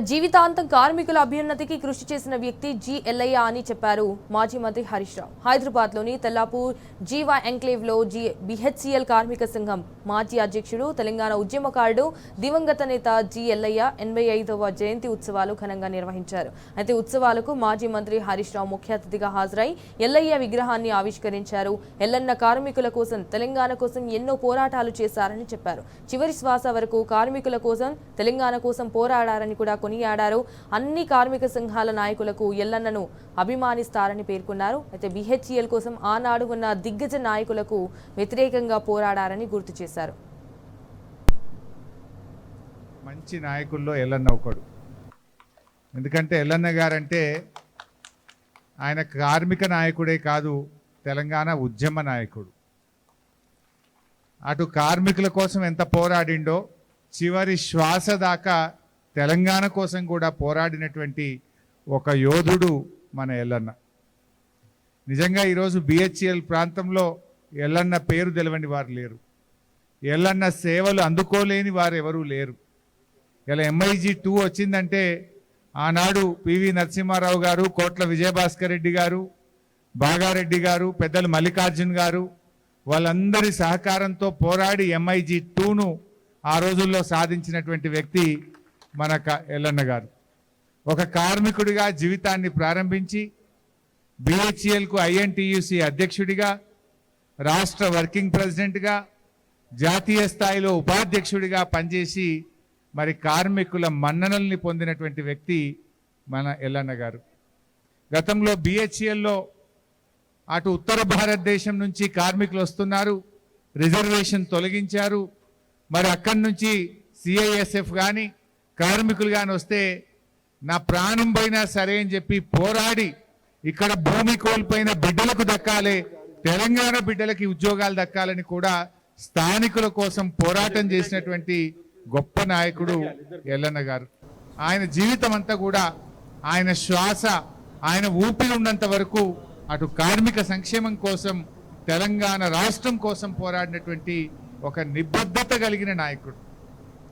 జీవితాంతం కార్మికుల అభ్యున్నతికి కృషి చేసిన వ్యక్తి జి ఎల్లయ్య అని చెప్పారు మాజీ మంత్రి హరీష్ రావు. హైదరాబాద్లోని తెల్లాపూర్ జీవా ఎంక్లేవ్లో బిహెచ్సిఎల్ కార్మిక సంఘం మాజీ అధ్యక్షుడు, తెలంగాణ ఉద్యమకారుడు, దివంగత నేత జి ఎల్లయ్య 85వ జయంతి ఉత్సవాలు ఘనంగా నిర్వహించారు. అయితే ఉత్సవాలకు మాజీ మంత్రి హరీష్ రావు ముఖ్య అతిథిగా హాజరై ఎల్లయ్య విగ్రహాన్ని ఆవిష్కరించారు. ఎల్లన్న కార్మికుల కోసం, తెలంగాణ కోసం ఎన్నో పోరాటాలు చేశారని చెప్పారు. చివరి శ్వాస వరకు కార్మికుల కోసం, తెలంగాణ కోసం పోరాడారని కూడా కొనియాడారు. అన్ని కార్మిక సంఘాల నాయకులకు ఎల్లన్నను అభిమానిస్తారని పేర్కొన్నారు. అయితే బిహెచ్ఈఎల్ కోసం ఆనాడు ఉన్న దిగ్గజ నాయకులకు వ్యతిరేకంగా పోరాడారని గుర్తు చేశారు. మంచి నాయకుల్లో ఎల్లన్న ఒకడు. ఎందుకంటే ఎల్లన్న గారంటే ఆయన కార్మిక నాయకుడే కాదు, తెలంగాణ ఉద్యమ నాయకుడు. అటు కార్మికుల కోసం ఎంత పోరాడిండో చివరి శ్వాస దాకా తెలంగాణ కోసం కూడా పోరాడినటువంటి ఒక యోధుడు మన ఎల్లన్న. నిజంగా ఈరోజు బిహెచ్ఎల్ ప్రాంతంలో ఎల్లన్న పేరు తెలవని వారు లేరు, ఎల్లన్న సేవలు అందుకోలేని వారు ఎవరూ లేరు. ఇలా MIG-2 వచ్చిందంటే ఆనాడు పివి నరసింహారావు గారు, కోట్ల విజయభాస్కర్ రెడ్డి గారు, బాగారెడ్డి గారు, పెద్దలు మల్లికార్జున్ గారు వాళ్ళందరి సహకారంతో పోరాడి MIG-2ను ఆ రోజుల్లో సాధించినటువంటి వ్యక్తి మన ఎల్లన్న గారు. ఒక కార్మికుడిగా జీవితాన్ని ప్రారంభించి బిహెచ్ఈఎల్కు INTUC అధ్యక్షుడిగా, రాష్ట్ర వర్కింగ్ ప్రెసిడెంట్గా, జాతీయ స్థాయిలో ఉపాధ్యక్షుడిగా పనిచేసి మరి కార్మికుల మన్ననల్ని పొందినటువంటి వ్యక్తి మన ఎల్లన్న గారు. గతంలో బిహెచ్ఈఎల్లో అటు ఉత్తర భారతదేశం నుంచి కార్మికులు వస్తున్నారు, రిజర్వేషన్ తొలగించారు. మరి అక్కడి నుంచి CISF కానీ కార్మికులు కానీ వస్తే నా ప్రాణం పోయినా సరే అని చెప్పి పోరాడి ఇక్కడ భూమి కోల్పోయిన బిడ్డలకు దక్కాలి, తెలంగాణ బిడ్డలకి ఉద్యోగాలు దక్కాలని కూడా స్థానికుల కోసం పోరాటం చేసినటువంటి గొప్ప నాయకుడు ఎల్లన్న గారు. ఆయన జీవితం అంతా కూడా, ఆయన శ్వాస, ఆయన ఊపిరి ఉన్నంత వరకు అటు కార్మిక సంక్షేమం కోసం, తెలంగాణ రాష్ట్రం కోసం పోరాడినటువంటి ఒక నిబద్ధత కలిగిన నాయకుడు.